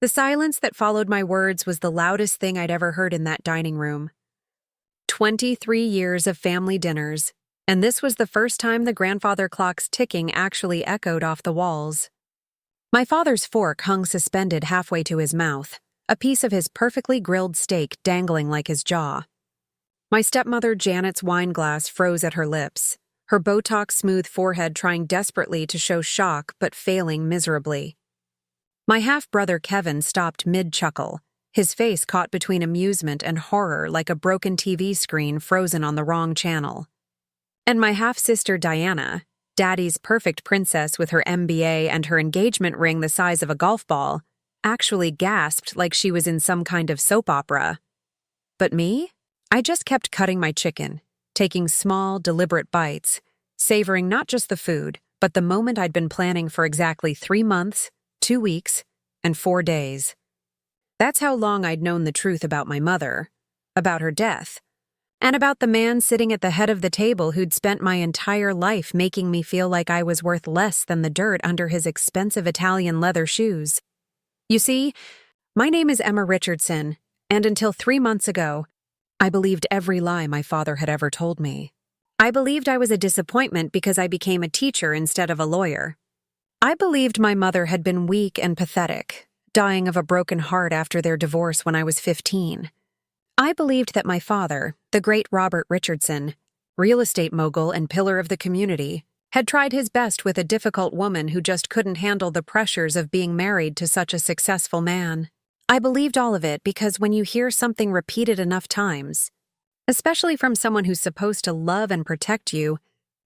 The silence that followed my words was the loudest thing I'd ever heard in that dining room. 23 years of family dinners, and this was the first time the grandfather clock's ticking actually echoed off the walls. My father's fork hung suspended halfway to his mouth, a piece of his perfectly grilled steak dangling like his jaw. My stepmother Janet's wine glass froze at her lips, her Botox-smooth forehead trying desperately to show shock but failing miserably. My half-brother Kevin stopped mid-chuckle, his face caught between amusement and horror like a broken TV screen frozen on the wrong channel. And my half-sister Diana, Daddy's perfect princess with her MBA and her engagement ring the size of a golf ball, actually gasped like she was in some kind of soap opera. But me? I just kept cutting my chicken, taking small, deliberate bites, savoring not just the food, but the moment I'd been planning for exactly 3 months, 2 weeks, and 4 days. That's how long I'd known the truth about my mother, about her death, and about the man sitting at the head of the table who'd spent my entire life making me feel like I was worth less than the dirt under his expensive Italian leather shoes. You see, my name is Emma Richardson, and until 3 months ago, I believed every lie my father had ever told me. I believed I was a disappointment because I became a teacher instead of a lawyer. I believed my mother had been weak and pathetic, dying of a broken heart after their divorce when I was 15. I believed that my father, the great Robert Richardson, real estate mogul and pillar of the community, had tried his best with a difficult woman who just couldn't handle the pressures of being married to such a successful man. I believed all of it because when you hear something repeated enough times, especially from someone who's supposed to love and protect you,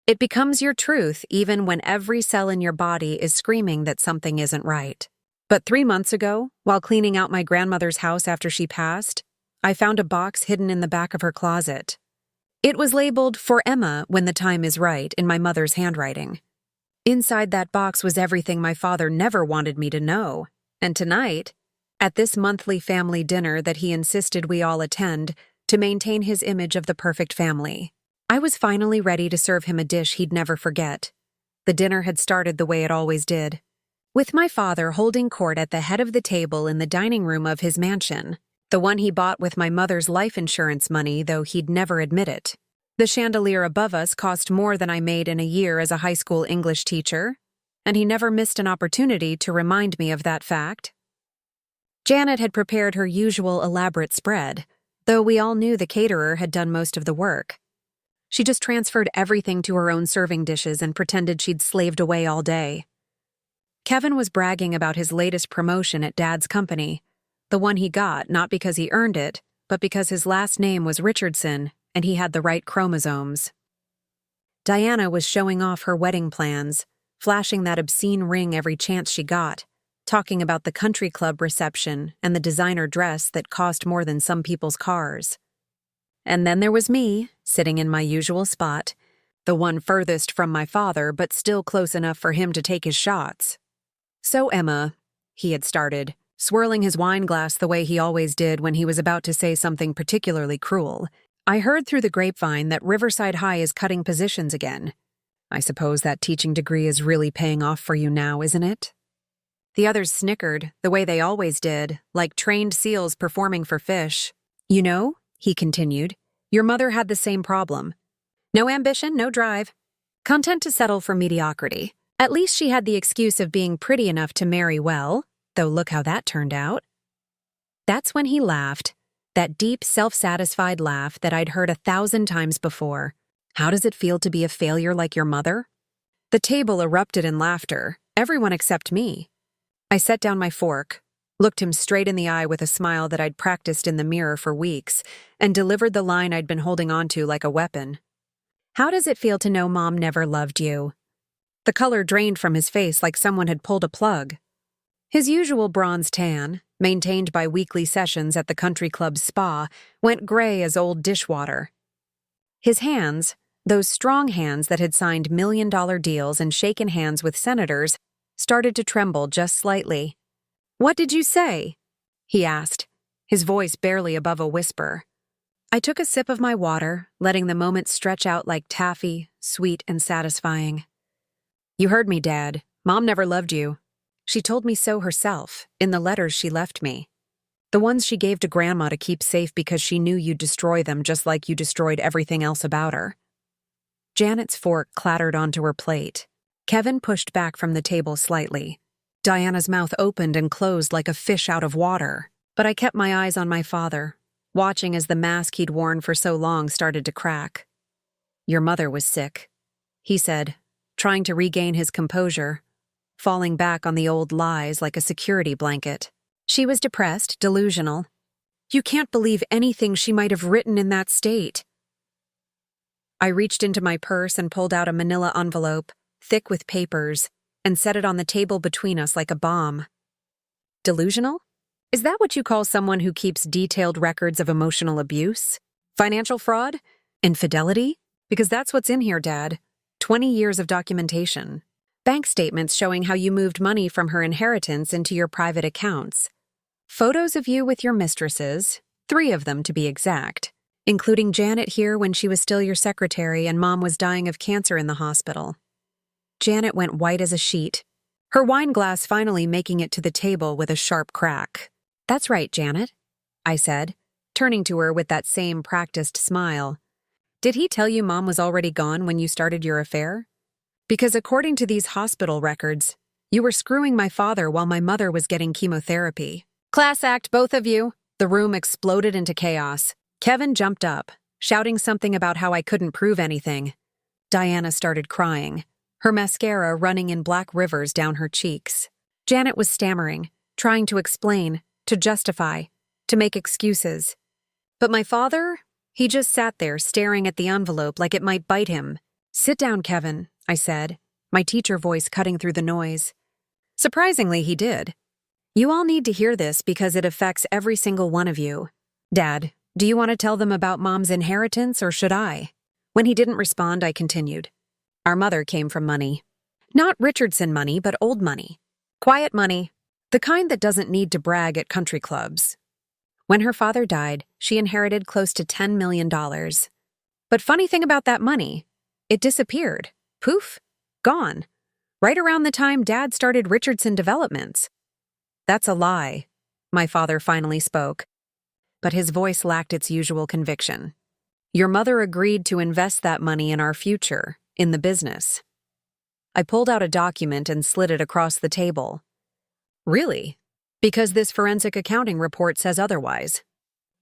it becomes your truth even when every cell in your body is screaming that something isn't right. But 3 months ago, while cleaning out my grandmother's house after she passed, I found a box hidden in the back of her closet. It was labeled "For Emma when the time is right" in my mother's handwriting. Inside that box was everything my father never wanted me to know, and tonight, at this monthly family dinner that he insisted we all attend to maintain his image of the perfect family, I was finally ready to serve him a dish he'd never forget. The dinner had started the way it always did, with my father holding court at the head of the table in the dining room of his mansion, the one he bought with my mother's life insurance money, though he'd never admit it. The chandelier above us cost more than I made in a year as a high school English teacher, and he never missed an opportunity to remind me of that fact. Janet had prepared her usual elaborate spread, though we all knew the caterer had done most of the work. She just transferred everything to her own serving dishes and pretended she'd slaved away all day. Kevin was bragging about his latest promotion at Dad's company, the one he got not because he earned it, but because his last name was Richardson and he had the right chromosomes. Diana was showing off her wedding plans, flashing that obscene ring every chance she got, talking about the country club reception and the designer dress that cost more than some people's cars. And then there was me, sitting in my usual spot, the one furthest from my father but still close enough for him to take his shots. "So, Emma," he had started, swirling his wine glass the way he always did when he was about to say something particularly cruel, "I heard through the grapevine that Riverside High is cutting positions again. I suppose that teaching degree is really paying off for you now, isn't it?" The others snickered, the way they always did, like trained seals performing for fish. "You know," he continued, "your mother had the same problem. No ambition, no drive. Content to settle for mediocrity. At least she had the excuse of being pretty enough to marry well, though look how that turned out." That's when he laughed, that deep, self-satisfied laugh that I'd heard 1,000 times before. "How does it feel to be a failure like your mother?" The table erupted in laughter, everyone except me. I set down my fork, looked him straight in the eye with a smile that I'd practiced in the mirror for weeks, and delivered the line I'd been holding onto like a weapon. "How does it feel to know Mom never loved you?" The color drained from his face like someone had pulled a plug. His usual bronze tan, maintained by weekly sessions at the country club's spa, went gray as old dishwater. His hands, those strong hands that had signed million-dollar deals and shaken hands with senators, started to tremble just slightly. "What did you say?" he asked, his voice barely above a whisper. I took a sip of my water, letting the moment stretch out like taffy, sweet and satisfying. "You heard me, Dad. Mom never loved you." She told me so herself, in the letters she left me. The ones she gave to Grandma to keep safe because she knew you'd destroy them just like you destroyed everything else about her. Janet's fork clattered onto her plate. Kevin pushed back from the table slightly. Diana's mouth opened and closed like a fish out of water. But I kept my eyes on my father, watching as the mask he'd worn for so long started to crack. "Your mother was sick," he said, trying to regain his composure, falling back on the old lies like a security blanket. "She was depressed, delusional. You can't believe anything she might have written in that state." I reached into my purse and pulled out a manila envelope, thick with papers, and set it on the table between us like a bomb. "Delusional? Is that what you call someone who keeps detailed records of emotional abuse? Financial fraud? Infidelity? Because that's what's in here, Dad. 20 years of documentation. Bank statements showing how you moved money from her inheritance into your private accounts. Photos of you with your mistresses, 3 of them to be exact, including Janet here when she was still your secretary and Mom was dying of cancer in the hospital." Janet went white as a sheet, her wine glass finally making it to the table with a sharp crack. "That's right, Janet," I said, turning to her with that same practiced smile. "Did he tell you Mom was already gone when you started your affair? Because according to these hospital records, you were screwing my father while my mother was getting chemotherapy." "Class act, both of you." The room exploded into chaos. Kevin jumped up, shouting something about how I couldn't prove anything. Diana started crying, her mascara running in black rivers down her cheeks. Janet was stammering, trying to explain, to justify, to make excuses. But my father, he just sat there staring at the envelope like it might bite him. "Sit down, Kevin," I said, my teacher voice cutting through the noise. Surprisingly, he did. "You all need to hear this because it affects every single one of you. Dad, do you want to tell them about Mom's inheritance or should I?" When he didn't respond, I continued. "Our mother came from money. Not Richardson money, but old money. Quiet money. The kind that doesn't need to brag at country clubs. When her father died, she inherited close to $10 million. But funny thing about that money, it disappeared. Poof, gone. Right around the time Dad started Richardson Developments." "That's a lie," my father finally spoke, but his voice lacked its usual conviction. "Your mother agreed to invest that money in our future, in the business." I pulled out a document and slid it across the table. "Really? Because this forensic accounting report says otherwise.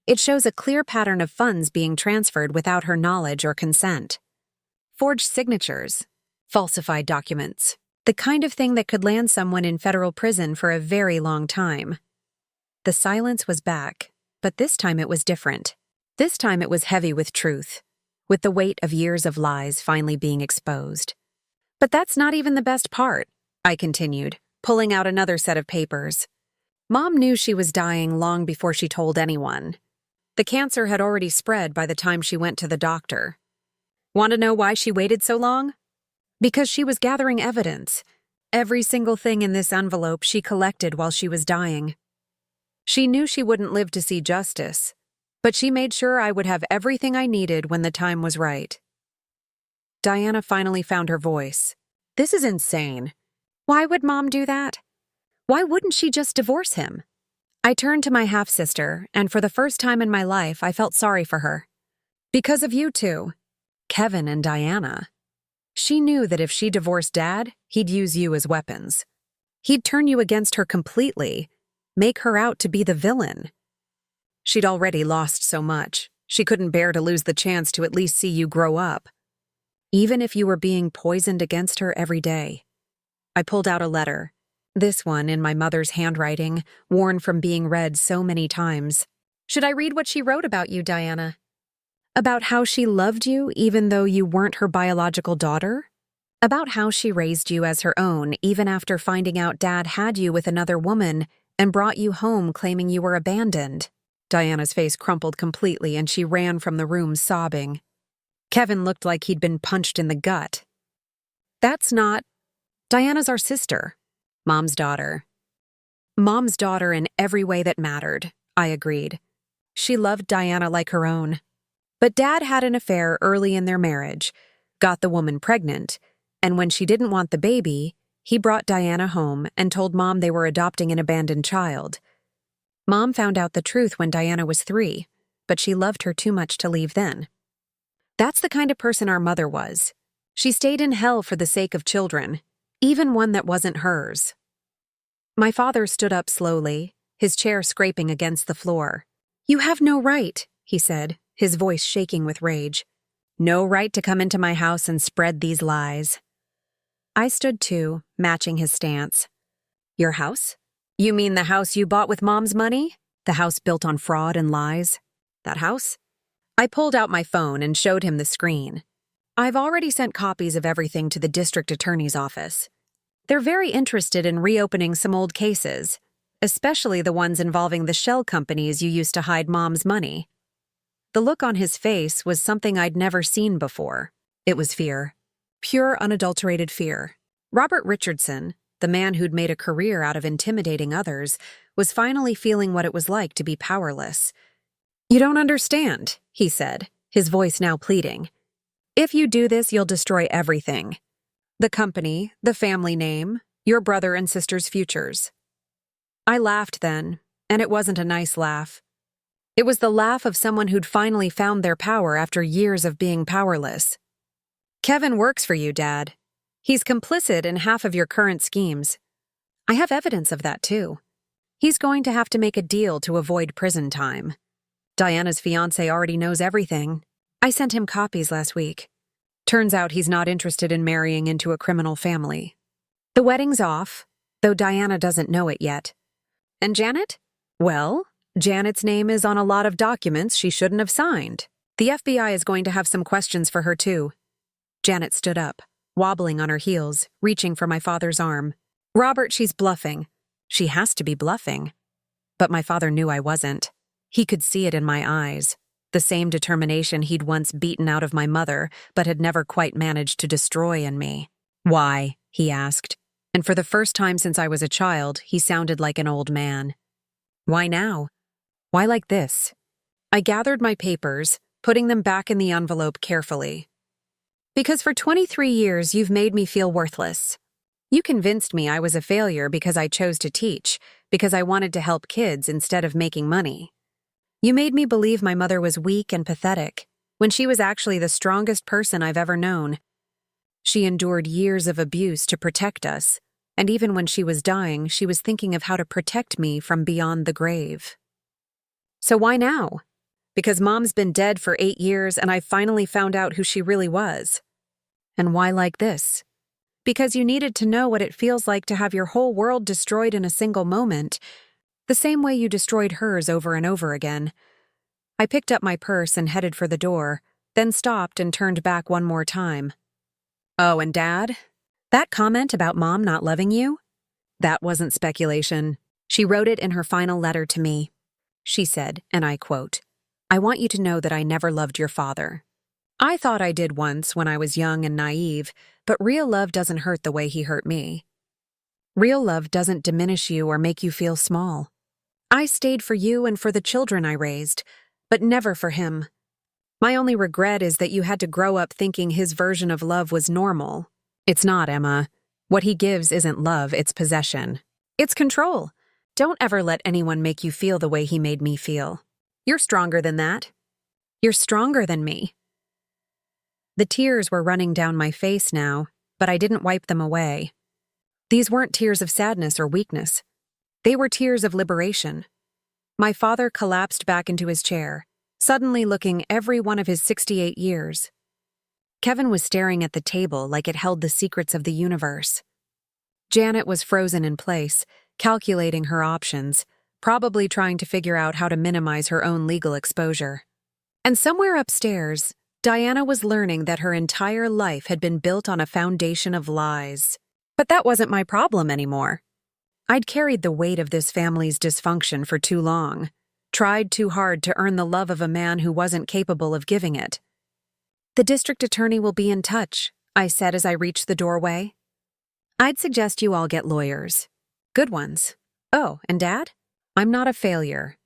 It shows a clear pattern of funds being transferred without her knowledge or consent. Forged signatures, falsified documents, the kind of thing that could land someone in federal prison for a very long time." The silence was back, but this time it was different. This time it was heavy with truth, with the weight of years of lies finally being exposed. "But that's not even the best part," I continued, pulling out another set of papers. "Mom knew she was dying long before she told anyone. The cancer had already spread by the time she went to the doctor. Want to know why she waited so long? Because she was gathering evidence. Every single thing in this envelope she collected while she was dying. She knew she wouldn't live to see justice, but she made sure I would have everything I needed when the time was right." Diana finally found her voice. "This is insane. Why would Mom do that? Why wouldn't she just divorce him?" I turned to my half-sister, and for the first time in my life, I felt sorry for her. "Because of you two, Kevin and Diana. She knew that if she divorced Dad, he'd use you as weapons. He'd turn you against her completely, make her out to be the villain. She'd already lost so much. She couldn't bear to lose the chance to at least see you grow up. Even if you were being poisoned against her every day." I pulled out a letter, this one in my mother's handwriting, worn from being read so many times. "Should I read what she wrote about you, Diana? About how she loved you even though you weren't her biological daughter? About how she raised you as her own even after finding out Dad had you with another woman and brought you home claiming you were abandoned?" Diana's face crumpled completely and she ran from the room sobbing. Kevin looked like he'd been punched in the gut. "That's not... Diana's our sister. Mom's daughter." "Mom's daughter in every way that mattered," I agreed. She loved Diana like her own. But Dad had an affair early in their marriage, got the woman pregnant, and when she didn't want the baby, He brought Diana home and told Mom they were adopting an abandoned child. Mom found out the truth when Diana was 3, but she loved her too much to leave then. That's the kind of person our mother was. She stayed in hell for the sake of children, even one that wasn't hers. My father stood up slowly, his chair scraping against the floor. "You have no right," he said, his voice shaking with rage. "No right to come into my house and spread these lies." I stood too, matching his stance. "Your house? You mean the house you bought with Mom's money? The house built on fraud and lies? That house?" I pulled out my phone and showed him the screen. "I've already sent copies of everything to the district attorney's office. They're very interested in reopening some old cases, especially the ones involving the shell companies you used to hide Mom's money." The look on his face was something I'd never seen before. It was fear. Pure, unadulterated fear. Robert Richardson, the man who'd made a career out of intimidating others, was finally feeling what it was like to be powerless. "You don't understand," he said, his voice now pleading. "If you do this, you'll destroy everything. The company, the family name, your brother and sister's futures." I laughed then, and it wasn't a nice laugh. It was the laugh of someone who'd finally found their power after years of being powerless. "Kevin works for you, Dad. He's complicit in half of your current schemes. I have evidence of that, too. He's going to have to make a deal to avoid prison time. Diana's fiancé already knows everything. I sent him copies last week. Turns out he's not interested in marrying into a criminal family. The wedding's off, though Diana doesn't know it yet. And Janet? Well, Janet's name is on a lot of documents she shouldn't have signed. The FBI is going to have some questions for her, too." Janet stood up, wobbling on her heels, reaching for my father's arm. "Robert, she's bluffing. She has to be bluffing." But my father knew I wasn't. He could see it in my eyes, the same determination he'd once beaten out of my mother, but had never quite managed to destroy in me. "Why?" he asked, and for the first time since I was a child, he sounded like an old man. "Why now? Why like this?" I gathered my papers, putting them back in the envelope carefully. "Because for 23 years you've made me feel worthless. You convinced me I was a failure because I chose to teach, because I wanted to help kids instead of making money. You made me believe my mother was weak and pathetic, when she was actually the strongest person I've ever known. She endured years of abuse to protect us, and even when she was dying, she was thinking of how to protect me from beyond the grave. So why now? Because Mom's been dead for 8 years and I've finally found out who she really was. And why like this? Because you needed to know what it feels like to have your whole world destroyed in a single moment, the same way you destroyed hers over and over again." I picked up my purse and headed for the door, then stopped and turned back one more time. "Oh, and Dad? That comment about Mom not loving you? That wasn't speculation. She wrote it in her final letter to me. She said, and I quote, 'I want you to know that I never loved your father. I thought I did once when I was young and naive, but real love doesn't hurt the way he hurt me. Real love doesn't diminish you or make you feel small. I stayed for you and for the children I raised, but never for him. My only regret is that you had to grow up thinking his version of love was normal. It's not, Emma. What he gives isn't love, it's possession. It's control. Don't ever let anyone make you feel the way he made me feel. You're stronger than that. You're stronger than me." The tears were running down my face now, but I didn't wipe them away. These weren't tears of sadness or weakness. They were tears of liberation. My father collapsed back into his chair, suddenly looking every one of his 68 years. Kevin was staring at the table like it held the secrets of the universe. Janet was frozen in place, calculating her options, probably trying to figure out how to minimize her own legal exposure. And somewhere upstairs, Diana was learning that her entire life had been built on a foundation of lies. But that wasn't my problem anymore. I'd carried the weight of this family's dysfunction for too long, tried too hard to earn the love of a man who wasn't capable of giving it. "The district attorney will be in touch," I said as I reached the doorway. "I'd suggest you all get lawyers. Good ones. Oh, and Dad? I'm not a failure.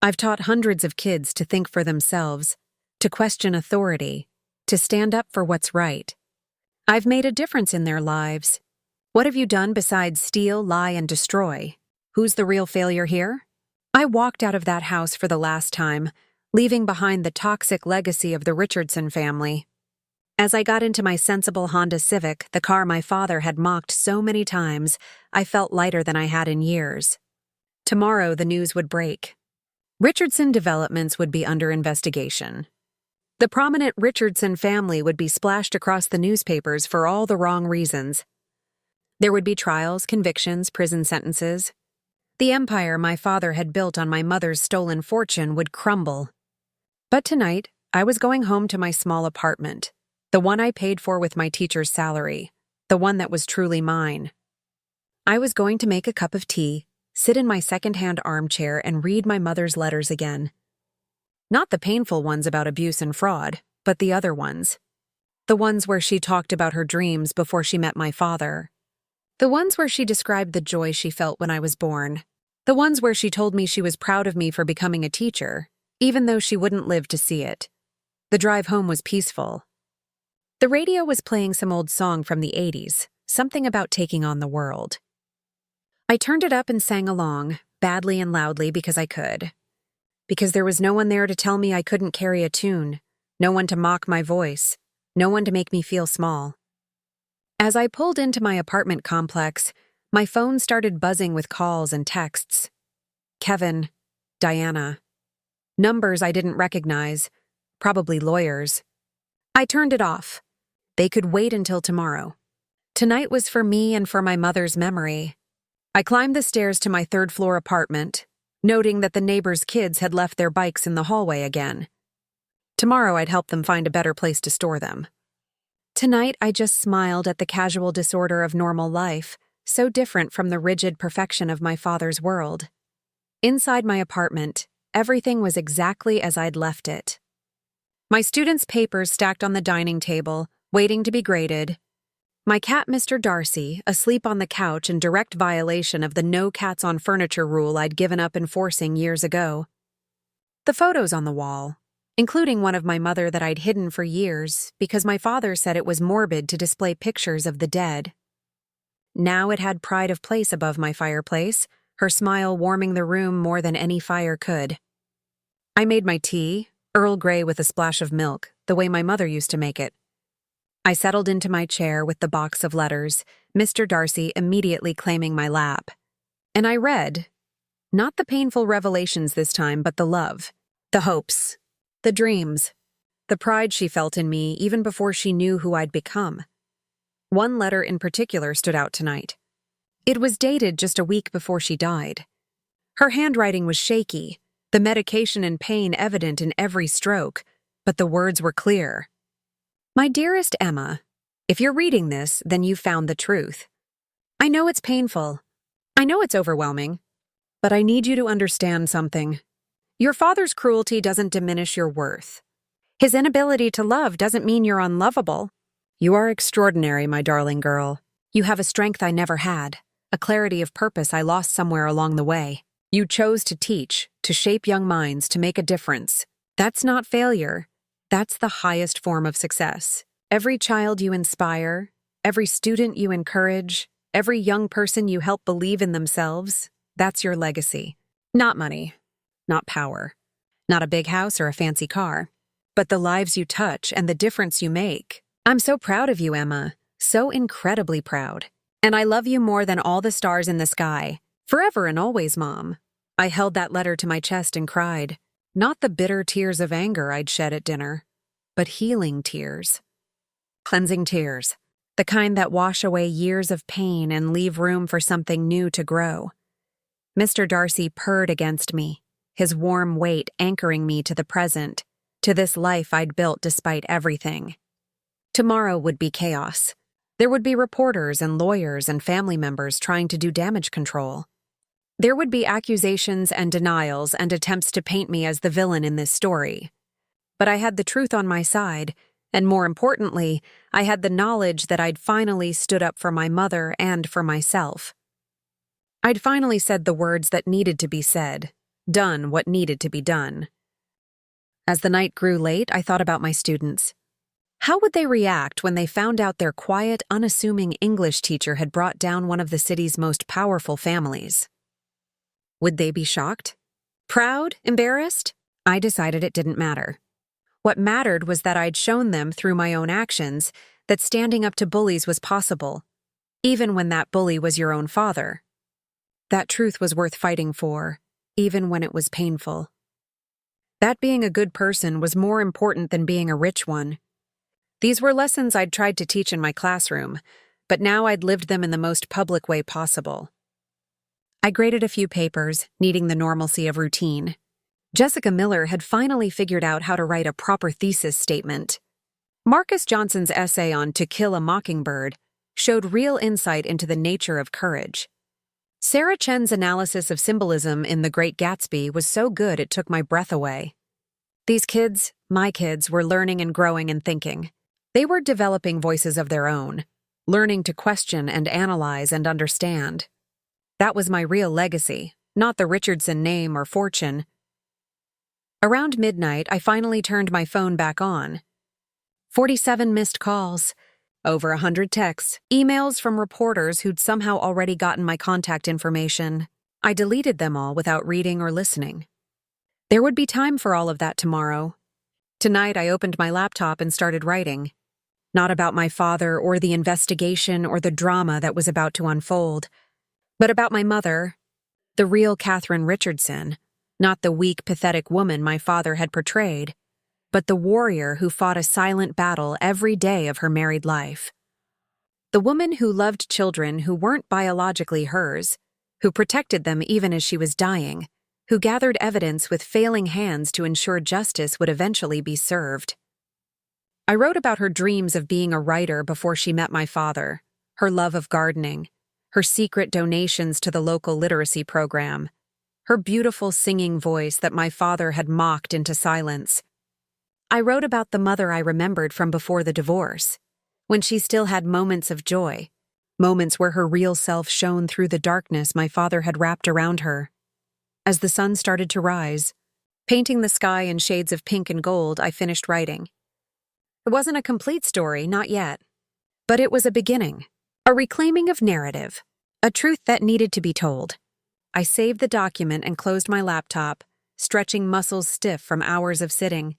I've taught hundreds of kids to think for themselves, to question authority, to stand up for what's right. I've made a difference in their lives. What have you done besides steal, lie, and destroy? Who's the real failure here? I walked out of that house for the last time, leaving behind the toxic legacy of the Richardson family. As I got into my sensible Honda Civic, the car my father had mocked so many times, I felt lighter than I had in years. Tomorrow, the news would break. Richardson developments would be under investigation. The prominent Richardson family would be splashed across the newspapers for all the wrong reasons. There would be trials, convictions, prison sentences. The empire my father had built on my mother's stolen fortune would crumble. But tonight, I was going home to my small apartment, the one I paid for with my teacher's salary, the one that was truly mine. I was going to make a cup of tea, sit in my second-hand armchair, and read my mother's letters again. Not the painful ones about abuse and fraud, but the other ones. The ones where she talked about her dreams before she met my father. The ones where she described the joy she felt when I was born. The ones where she told me she was proud of me for becoming a teacher, even though she wouldn't live to see it. The drive home was peaceful. The radio was playing some old song from the 80s, something about taking on the world. I turned it up and sang along, badly and loudly because I could. Because there was no one there to tell me I couldn't carry a tune, no one to mock my voice, no one to make me feel small. As I pulled into my apartment complex, my phone started buzzing with calls and texts. Kevin, Diana. Numbers I didn't recognize, probably lawyers. I turned it off. They could wait until tomorrow. Tonight was for me and for my mother's memory. I climbed the stairs to my third-floor apartment, noting that the neighbors' kids had left their bikes in the hallway again. Tomorrow I'd help them find a better place to store them. Tonight I just smiled at the casual disorder of normal life, so different from the rigid perfection of my father's world. Inside my apartment, everything was exactly as I'd left it. My students' papers stacked on the dining table, waiting to be graded. My cat, Mr. Darcy, asleep on the couch in direct violation of the no cats on furniture rule I'd given up enforcing years ago. The photos on the wall, including one of my mother that I'd hidden for years because my father said it was morbid to display pictures of the dead. Now it had pride of place above my fireplace, her smile warming the room more than any fire could. I made my tea, Earl Grey with a splash of milk, the way my mother used to make it. I settled into my chair with the box of letters, Mr. Darcy immediately claiming my lap. And I read, not the painful revelations this time, but the love, the hopes, the dreams, the pride she felt in me even before she knew who I'd become. One letter in particular stood out tonight. It was dated just a week before she died. Her handwriting was shaky, the medication and pain evident in every stroke, but the words were clear. My dearest Emma, if you're reading this, then you've found the truth. I know it's painful. I know it's overwhelming. But I need you to understand something. Your father's cruelty doesn't diminish your worth. His inability to love doesn't mean you're unlovable. You are extraordinary, my darling girl. You have a strength I never had, a clarity of purpose I lost somewhere along the way. You chose to teach, to shape young minds, to make a difference. That's not failure. That's the highest form of success. Every child you inspire, every student you encourage, every young person you help believe in themselves, that's your legacy. Not money, not power, not a big house or a fancy car, but the lives you touch and the difference you make. I'm so proud of you, Emma, so incredibly proud. And I love you more than all the stars in the sky. Forever and always, Mom. I held that letter to my chest and cried. Not the bitter tears of anger I'd shed at dinner, but healing tears. Cleansing tears, the kind that wash away years of pain and leave room for something new to grow. Mr. Darcy purred against me, his warm weight anchoring me to the present, to this life I'd built despite everything. Tomorrow would be chaos. There would be reporters and lawyers and family members trying to do damage control. There would be accusations and denials and attempts to paint me as the villain in this story. But I had the truth on my side, and more importantly, I had the knowledge that I'd finally stood up for my mother and for myself. I'd finally said the words that needed to be said, done what needed to be done. As the night grew late, I thought about my students. How would they react when they found out their quiet, unassuming English teacher had brought down one of the city's most powerful families? Would they be shocked? Proud? Embarrassed? I decided it didn't matter. What mattered was that I'd shown them through my own actions that standing up to bullies was possible, even when that bully was your own father. That truth was worth fighting for, even when it was painful. That being a good person was more important than being a rich one. These were lessons I'd tried to teach in my classroom, but now I'd lived them in the most public way possible. I graded a few papers, needing the normalcy of routine. Jessica Miller had finally figured out how to write a proper thesis statement. Marcus Johnson's essay on To Kill a Mockingbird showed real insight into the nature of courage. Sarah Chen's analysis of symbolism in The Great Gatsby was so good it took my breath away. These kids, my kids, were learning and growing and thinking. They were developing voices of their own, learning to question and analyze and understand. That was my real legacy, not the Richardson name or fortune. Around midnight, I finally turned my phone back on. 47 missed calls, over 100 texts, emails from reporters who'd somehow already gotten my contact information. I deleted them all without reading or listening. There would be time for all of that tomorrow. Tonight, I opened my laptop and started writing. Not about my father or the investigation or the drama that was about to unfold, but about my mother, the real Catherine Richardson, not the weak, pathetic woman my father had portrayed, but the warrior who fought a silent battle every day of her married life. The woman who loved children who weren't biologically hers, who protected them even as she was dying, who gathered evidence with failing hands to ensure justice would eventually be served. I wrote about her dreams of being a writer before she met my father, her love of gardening, her secret donations to the local literacy program, her beautiful singing voice that my father had mocked into silence. I wrote about the mother I remembered from before the divorce, when she still had moments of joy, moments where her real self shone through the darkness my father had wrapped around her. As the sun started to rise, painting the sky in shades of pink and gold, I finished writing. It wasn't a complete story, not yet, but it was a beginning, a reclaiming of narrative, a truth that needed to be told. I saved the document and closed my laptop, stretching muscles stiff from hours of sitting.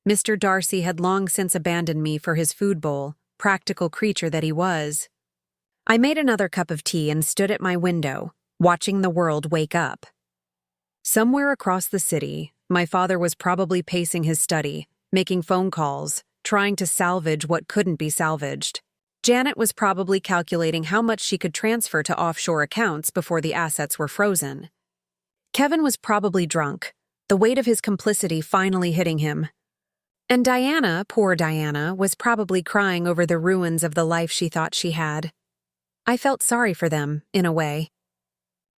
Mr. Darcy had long since abandoned me for his food bowl, practical creature that he was. I made another cup of tea and stood at my window, watching the world wake up. Somewhere across the city, my father was probably pacing his study, making phone calls, trying to salvage what couldn't be salvaged. Janet was probably calculating how much she could transfer to offshore accounts before the assets were frozen. Kevin was probably drunk, the weight of his complicity finally hitting him. And Diana, poor Diana, was probably crying over the ruins of the life she thought she had. I felt sorry for them, in a way.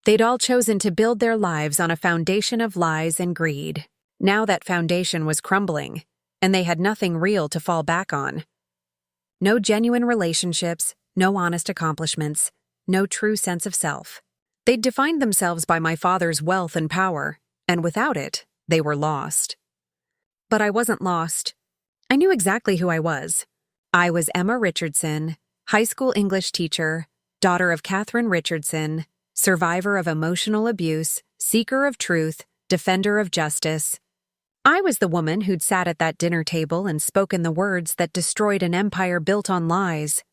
They'd all chosen to build their lives on a foundation of lies and greed. Now that foundation was crumbling, and they had nothing real to fall back on. No genuine relationships, no honest accomplishments, no true sense of self. They'd defined themselves by my father's wealth and power, and without it, they were lost. But I wasn't lost. I knew exactly who I was. I was Emma Richardson, high school English teacher, daughter of Catherine Richardson, survivor of emotional abuse, seeker of truth, defender of justice. I was the woman who'd sat at that dinner table and spoken the words that destroyed an empire built on lies.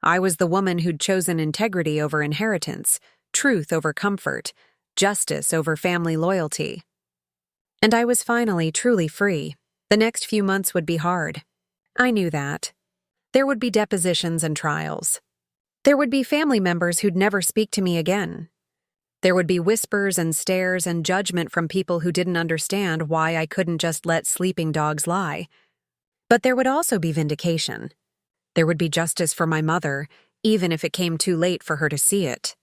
I was the woman who'd chosen integrity over inheritance, truth over comfort, justice over family loyalty. And I was finally truly free. The next few months would be hard. I knew that. There would be depositions and trials. There would be family members who'd never speak to me again. There would be whispers and stares and judgment from people who didn't understand why I couldn't just let sleeping dogs lie. But there would also be vindication. There would be justice for my mother, even if it came too late for her to see it.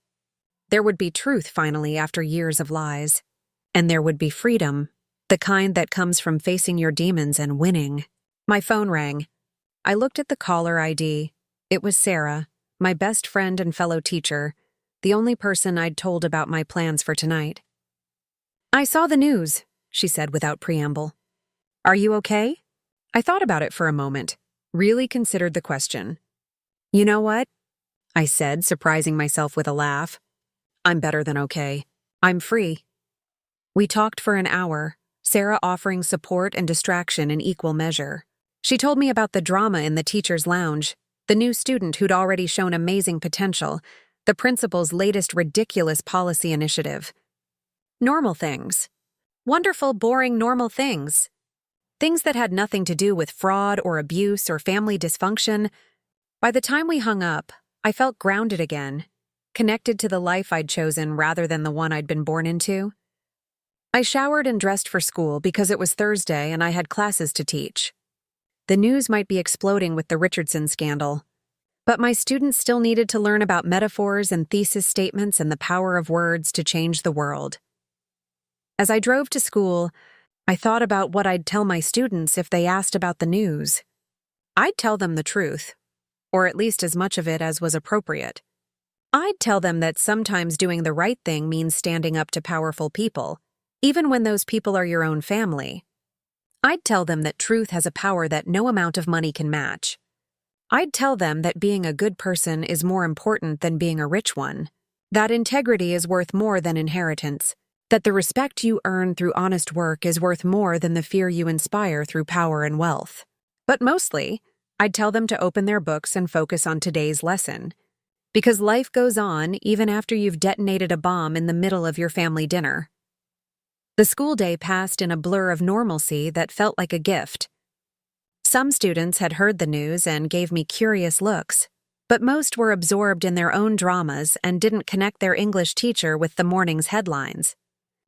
There would be truth finally after years of lies. And there would be freedom, the kind that comes from facing your demons and winning. My phone rang. I looked at the caller ID. It was Sarah, my best friend and fellow teacher, the only person I'd told about my plans for tonight. "I saw the news," she said without preamble. "Are you okay?" I thought about it for a moment, really considered the question. "You know what?" I said, surprising myself with a laugh. "I'm better than okay. I'm free." We talked for an hour, Sarah offering support and distraction in equal measure. She told me about the drama in the teacher's lounge, the new student who'd already shown amazing potential, the principal's latest ridiculous policy initiative. Normal things. Wonderful, boring, normal things. Things that had nothing to do with fraud or abuse or family dysfunction. By the time we hung up, I felt grounded again, connected to the life I'd chosen rather than the one I'd been born into. I showered and dressed for school because it was Thursday and I had classes to teach. The news might be exploding with the Richardson scandal, but my students still needed to learn about metaphors and thesis statements and the power of words to change the world. As I drove to school, I thought about what I'd tell my students if they asked about the news. I'd tell them the truth, or at least as much of it as was appropriate. I'd tell them that sometimes doing the right thing means standing up to powerful people, even when those people are your own family. I'd tell them that truth has a power that no amount of money can match. I'd tell them that being a good person is more important than being a rich one, that integrity is worth more than inheritance, that the respect you earn through honest work is worth more than the fear you inspire through power and wealth. But mostly, I'd tell them to open their books and focus on today's lesson, because life goes on even after you've detonated a bomb in the middle of your family dinner. The school day passed in a blur of normalcy that felt like a gift. Some students had heard the news and gave me curious looks, but most were absorbed in their own dramas and didn't connect their English teacher with the morning's headlines.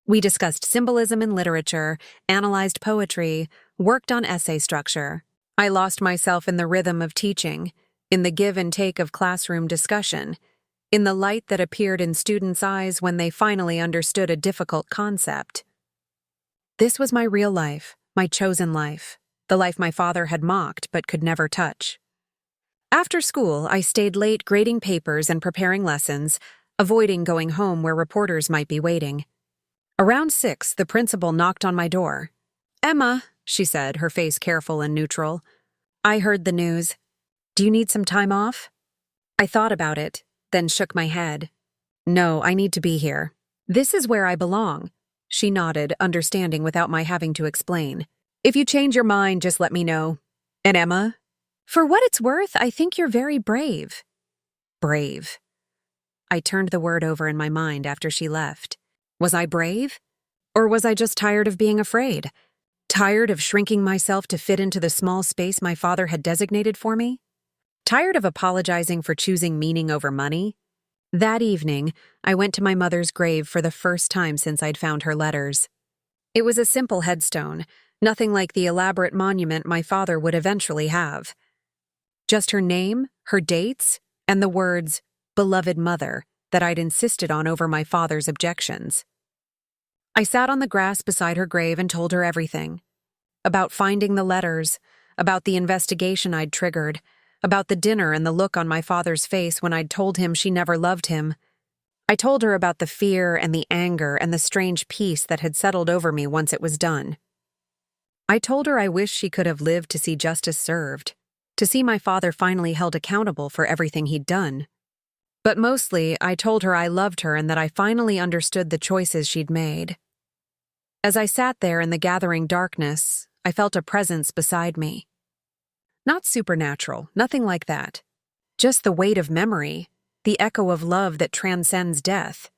We discussed symbolism in literature, analyzed poetry, worked on essay structure. I lost myself in the rhythm of teaching, in the give and take of classroom discussion, in the light that appeared in students' eyes when they finally understood a difficult concept. This was my real life, my chosen life, the life my father had mocked but could never touch. After school, I stayed late grading papers and preparing lessons, avoiding going home where reporters might be waiting. Around 6, the principal knocked on my door. "Emma," she said, her face careful and neutral. "I heard the news. Do you need some time off?" I thought about it, then shook my head. "No, I need to be here. This is where I belong." She nodded, understanding without my having to explain. "If you change your mind, just let me know. And Emma? For what it's worth, I think you're very brave." Brave. I turned the word over in my mind after she left. Was I brave? Or was I just tired of being afraid? Tired of shrinking myself to fit into the small space my father had designated for me? Tired of apologizing for choosing meaning over money? That evening, I went to my mother's grave for the first time since I'd found her letters. It was a simple headstone, nothing like the elaborate monument my father would eventually have. Just her name, her dates, and the words, "Beloved Mother," that I'd insisted on over my father's objections. I sat on the grass beside her grave and told her everything. About finding the letters, about the investigation I'd triggered, about the dinner and the look on my father's face when I'd told him she never loved him. I told her about the fear and the anger and the strange peace that had settled over me once it was done. I told her I wished she could have lived to see justice served, to see my father finally held accountable for everything he'd done. But mostly, I told her I loved her and that I finally understood the choices she'd made. As I sat there in the gathering darkness, I felt a presence beside me. Not supernatural, nothing like that. Just the weight of memory, the echo of love that transcends death.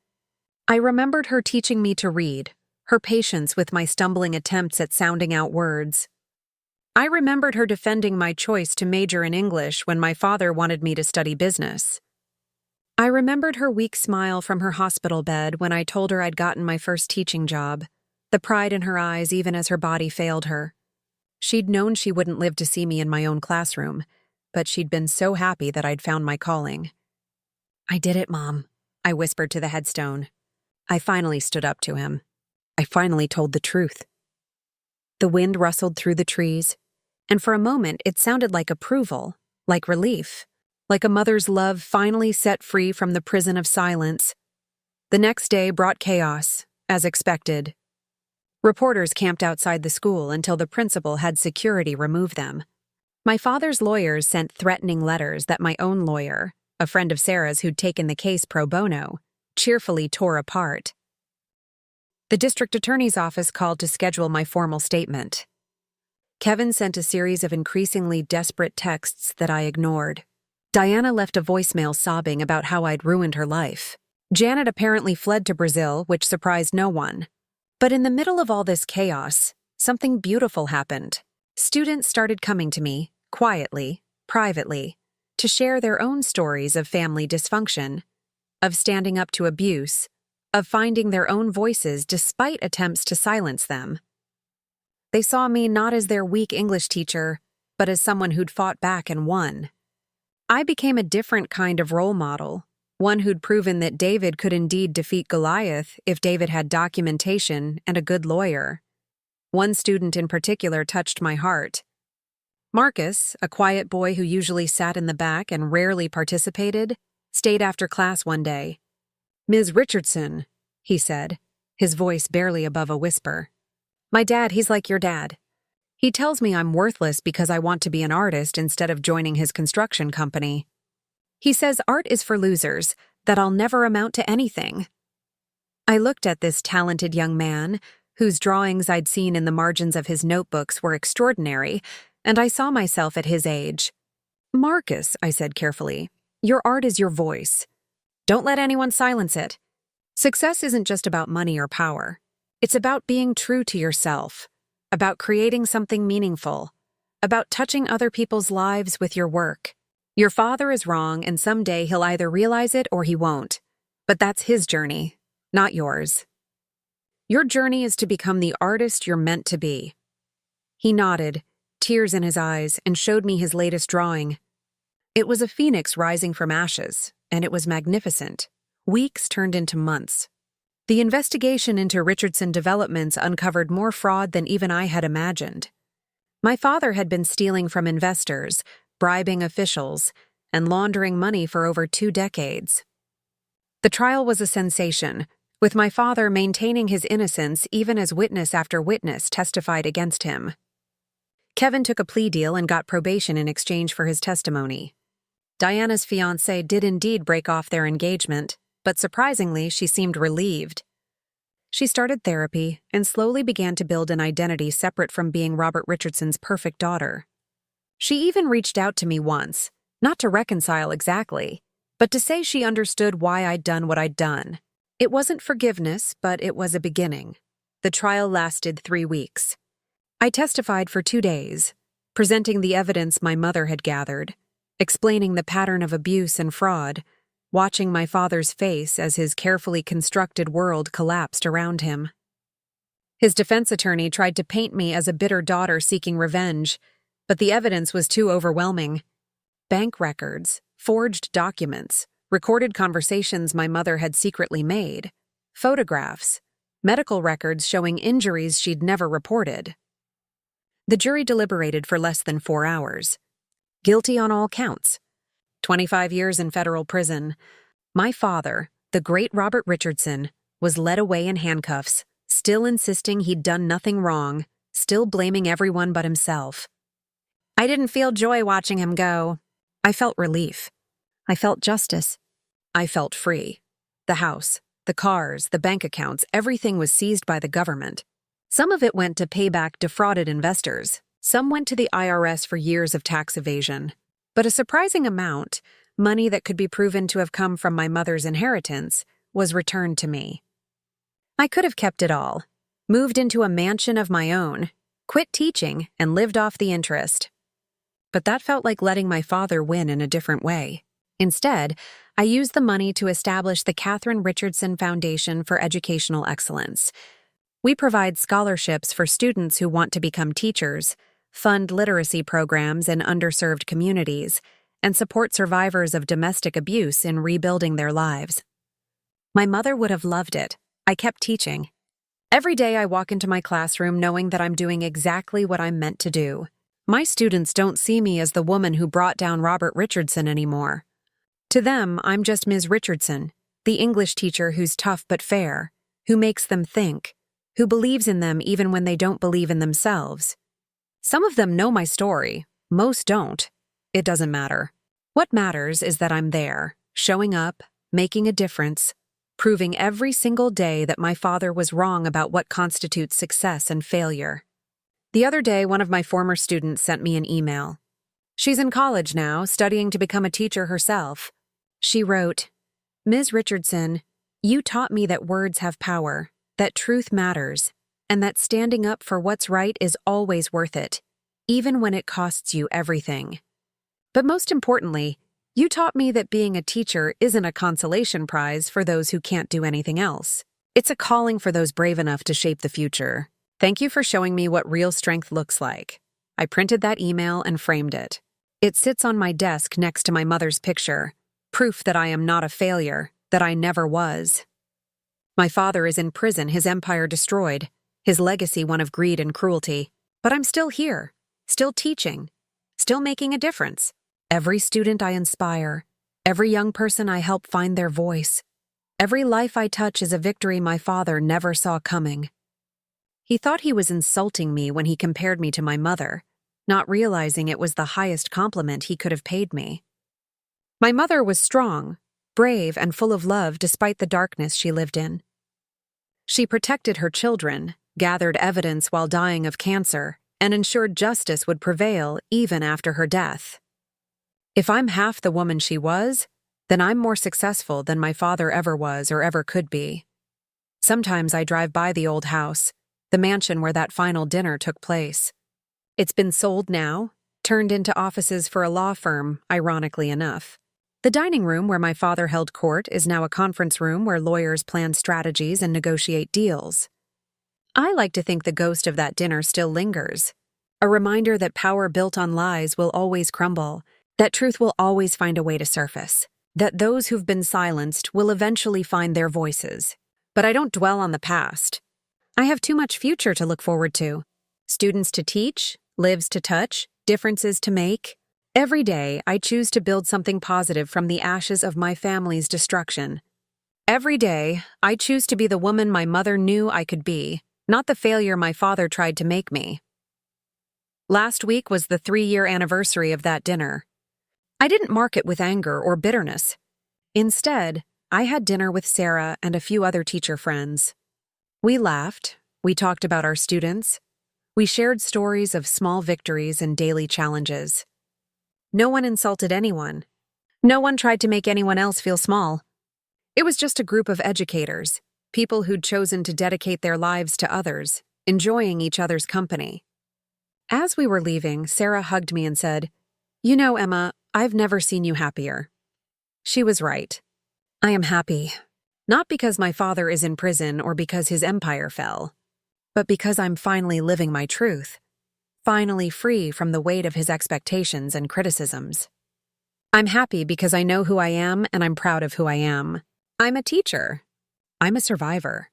I remembered her teaching me to read, her patience with my stumbling attempts at sounding out words. I remembered her defending my choice to major in English when my father wanted me to study business. I remembered her weak smile from her hospital bed when I told her I'd gotten my first teaching job, the pride in her eyes even as her body failed her. She'd known she wouldn't live to see me in my own classroom, but she'd been so happy that I'd found my calling. "I did it, Mom," I whispered to the headstone. I finally stood up to him. I finally told the truth. The wind rustled through the trees, and for a moment it sounded like approval, like relief, like a mother's love finally set free from the prison of silence. The next day brought chaos, as expected. Reporters camped outside the school until the principal had security remove them. My father's lawyers sent threatening letters that my own lawyer, a friend of Sarah's who'd taken the case pro bono, cheerfully tore apart. The district attorney's office called to schedule my formal statement. Kevin sent a series of increasingly desperate texts that I ignored. Diana left a voicemail sobbing about how I'd ruined her life. Janet apparently fled to Brazil, which surprised no one. But in the middle of all this chaos, something beautiful happened. Students started coming to me, quietly, privately, to share their own stories of family dysfunction, of standing up to abuse, of finding their own voices despite attempts to silence them. They saw me not as their weak English teacher, but as someone who'd fought back and won. I became a different kind of role model, one who'd proven that David could indeed defeat Goliath if David had documentation and a good lawyer. One student in particular touched my heart. Marcus, a quiet boy who usually sat in the back and rarely participated, stayed after class one day. "Ms. Richardson," he said, his voice barely above a whisper. "My dad, he's like your dad. He tells me I'm worthless because I want to be an artist instead of joining his construction company. He says art is for losers, that I'll never amount to anything." I looked at this talented young man, whose drawings I'd seen in the margins of his notebooks were extraordinary, and I saw myself at his age. "Marcus," I said carefully, "your art is your voice. Don't let anyone silence it. Success isn't just about money or power. It's about being true to yourself, about creating something meaningful, about touching other people's lives with your work. Your father is wrong, and someday he'll either realize it or he won't. But that's his journey, not yours. Your journey is to become the artist you're meant to be." He nodded, tears in his eyes, and showed me his latest drawing. It was a phoenix rising from ashes, and it was magnificent. Weeks turned into months. The investigation into Richardson Developments uncovered more fraud than even I had imagined. My father had been stealing from investors, bribing officials, and laundering money for over 2 decades. The trial was a sensation, with my father maintaining his innocence even as witness after witness testified against him. Kevin took a plea deal and got probation in exchange for his testimony. Diana's fiancé did indeed break off their engagement, but surprisingly, she seemed relieved. She started therapy and slowly began to build an identity separate from being Robert Richardson's perfect daughter. She even reached out to me once, not to reconcile exactly, but to say she understood why I'd done what I'd done. It wasn't forgiveness, but it was a beginning. The trial lasted 3 weeks. I testified for 2 days, presenting the evidence my mother had gathered, explaining the pattern of abuse and fraud, watching my father's face as his carefully constructed world collapsed around him. His defense attorney tried to paint me as a bitter daughter seeking revenge, but the evidence was too overwhelming. Bank records, forged documents, recorded conversations my mother had secretly made, photographs, medical records showing injuries she'd never reported. The jury deliberated for less than 4 hours. Guilty on all counts. 25 years in federal prison. My father, the great Robert Richardson, was led away in handcuffs, still insisting he'd done nothing wrong, still blaming everyone but himself. I didn't feel joy watching him go. I felt relief. I felt justice. I felt free. The house, the cars, the bank accounts, everything was seized by the government. Some of it went to pay back defrauded investors. Some went to the IRS for years of tax evasion. But a surprising amount, money that could be proven to have come from my mother's inheritance, was returned to me. I could have kept it all, moved into a mansion of my own, quit teaching, and lived off the interest. But that felt like letting my father win in a different way. Instead, I used the money to establish the Katherine Richardson Foundation for Educational Excellence. We provide scholarships for students who want to become teachers, fund literacy programs in underserved communities, and support survivors of domestic abuse in rebuilding their lives. My mother would have loved it. I kept teaching. Every day I walk into my classroom knowing that I'm doing exactly what I'm meant to do. My students don't see me as the woman who brought down Robert Richardson anymore. To them, I'm just Ms. Richardson, the English teacher who's tough but fair, who makes them think, who believes in them even when they don't believe in themselves. Some of them know my story, Most don't. It doesn't matter. What matters is that I'm there, showing up, making a difference, proving every single day that my father was wrong about what constitutes success and failure. The other day, one of my former students sent me an email. She's in college now, studying to become a teacher herself. She wrote, "Ms. Richardson, you taught me that words have power, that truth matters, and that standing up for what's right is always worth it, even when it costs you everything. But most importantly, you taught me that being a teacher isn't a consolation prize for those who can't do anything else. It's a calling for those brave enough to shape the future. Thank you for showing me what real strength looks like." I printed that email and framed it. It sits on my desk next to my mother's picture, proof that I am not a failure, that I never was. My father is in prison, his empire destroyed, his legacy one of greed and cruelty. But I'm still here, still teaching, still making a difference. Every student I inspire, every young person I help find their voice, every life I touch is a victory my father never saw coming. He thought he was insulting me when he compared me to my mother, not realizing it was the highest compliment he could have paid me. My mother was strong, brave, and full of love despite the darkness she lived in. She protected her children, gathered evidence while dying of cancer, and ensured justice would prevail even after her death. If I'm half the woman she was, then I'm more successful than my father ever was or ever could be. Sometimes I drive by the old house, the mansion where that final dinner took place. It's been sold now, turned into offices for a law firm, ironically enough. The dining room where my father held court is now a conference room where lawyers plan strategies and negotiate deals. I like to think the ghost of that dinner still lingers, a reminder that power built on lies will always crumble, that truth will always find a way to surface, that those who've been silenced will eventually find their voices. But I don't dwell on the past. I have too much future to look forward to. Students to teach, lives to touch, differences to make. Every day, I choose to build something positive from the ashes of my family's destruction. Every day, I choose to be the woman my mother knew I could be, not the failure my father tried to make me. Last week was the 3-year anniversary of that dinner. I didn't mark it with anger or bitterness. Instead, I had dinner with Sarah and a few other teacher friends. We laughed, we talked about our students, we shared stories of small victories and daily challenges. No one insulted anyone. No one tried to make anyone else feel small. It was just a group of educators, people who'd chosen to dedicate their lives to others, enjoying each other's company. As we were leaving, Sarah hugged me and said, "You know, Emma, I've never seen you happier." She was right. I am happy. Not because my father is in prison or because his empire fell, but because I'm finally living my truth, finally free from the weight of his expectations and criticisms. I'm happy because I know who I am and I'm proud of who I am. I'm a teacher. I'm a survivor.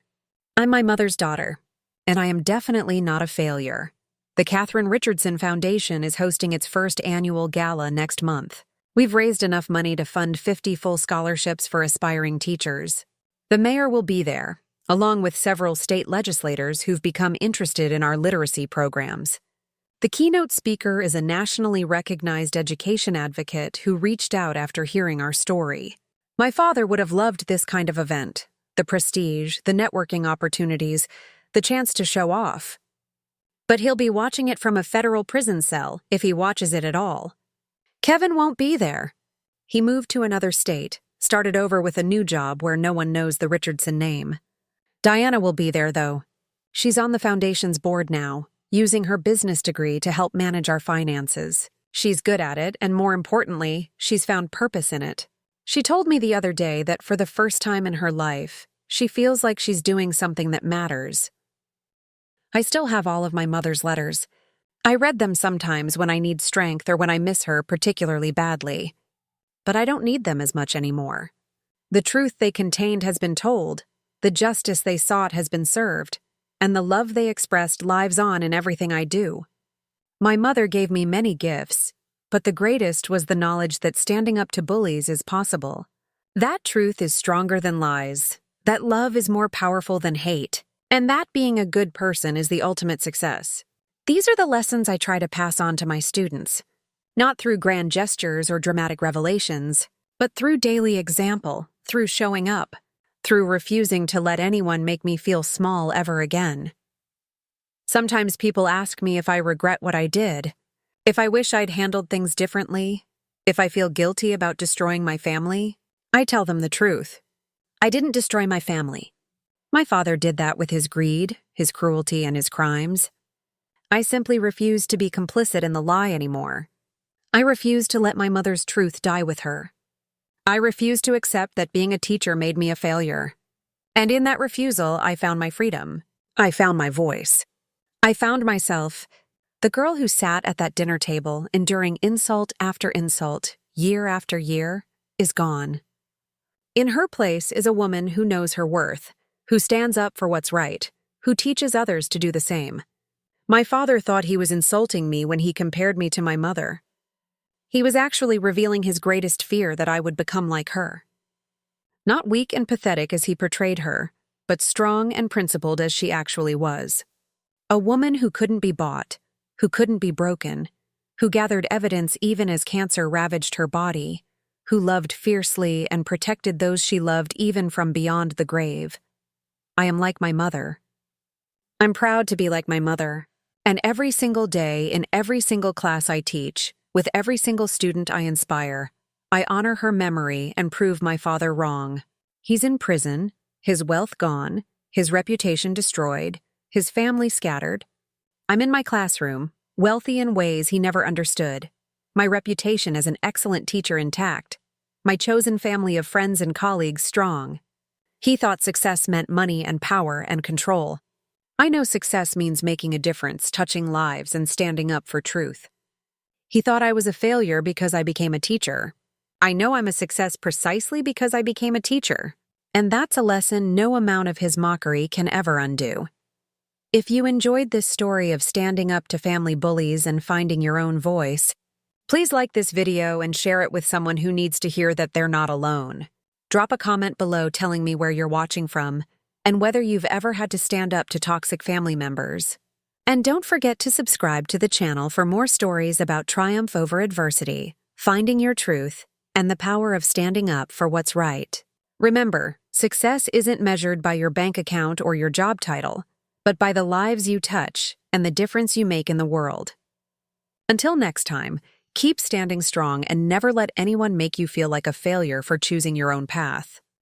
I'm my mother's daughter, and I am definitely not a failure. The Katherine Richardson Foundation is hosting its first annual gala next month. We've raised enough money to fund 50 full scholarships for aspiring teachers. The mayor will be there, along with several state legislators who've become interested in our literacy programs. The keynote speaker is a nationally recognized education advocate who reached out after hearing our story. My father would have loved this kind of event, the prestige, the networking opportunities, the chance to show off. But he'll be watching it from a federal prison cell, if he watches it at all. Kevin won't be there. He moved to another state, started over with a new job where no one knows the Richardson name. Diana will be there, though. She's on the foundation's board now, using her business degree to help manage our finances. She's good at it, and more importantly, she's found purpose in it. She told me the other day that for the first time in her life, she feels like she's doing something that matters. I still have all of my mother's letters. I read them sometimes when I need strength or when I miss her particularly badly. But I don't need them as much anymore. The truth they contained has been told, the justice they sought has been served, and the love they expressed lives on in everything I do. My mother gave me many gifts, but the greatest was the knowledge that standing up to bullies is possible. That truth is stronger than lies, that love is more powerful than hate, and that being a good person is the ultimate success. These are the lessons I try to pass on to my students, Not through grand gestures or dramatic revelations, but through daily example, through showing up, through refusing to let anyone make me feel small ever again. Sometimes people ask me if I regret what I did, if I wish I'd handled things differently, if I feel guilty about destroying my family. I tell them the truth. I didn't destroy my family. My father did that with his greed, his cruelty, and his crimes. I simply refused to be complicit in the lie anymore. I refused to let my mother's truth die with her. I refused to accept that being a teacher made me a failure. And in that refusal, I found my freedom. I found my voice. I found myself. The girl who sat at that dinner table, enduring insult after insult, year after year, is gone. In her place is a woman who knows her worth, who stands up for what's right, who teaches others to do the same. My father thought he was insulting me when he compared me to my mother. He was actually revealing his greatest fear, that I would become like her. Not weak and pathetic as he portrayed her, but strong and principled as she actually was. A woman who couldn't be bought, who couldn't be broken, who gathered evidence even as cancer ravaged her body, who loved fiercely and protected those she loved even from beyond the grave. I am like my mother. I'm proud to be like my mother, and every single day in every single class I teach, with every single student I inspire, I honor her memory and prove my father wrong. He's in prison, his wealth gone, his reputation destroyed, his family scattered. I'm in my classroom, wealthy in ways he never understood, my reputation as an excellent teacher intact, my chosen family of friends and colleagues strong. He thought success meant money and power and control. I know success means making a difference, touching lives, and standing up for truth. He thought I was a failure because I became a teacher. I know I'm a success precisely because I became a teacher, and that's a lesson no amount of his mockery can ever undo. If you enjoyed this story of standing up to family bullies and finding your own voice, please like this video and share it with someone who needs to hear that they're not alone. Drop a comment below telling me where you're watching from and whether you've ever had to stand up to toxic family members. And don't forget to subscribe to the channel for more stories about triumph over adversity, finding your truth, and the power of standing up for what's right. Remember, success isn't measured by your bank account or your job title, but by the lives you touch and the difference you make in the world. Until next time, keep standing strong and never let anyone make you feel like a failure for choosing your own path.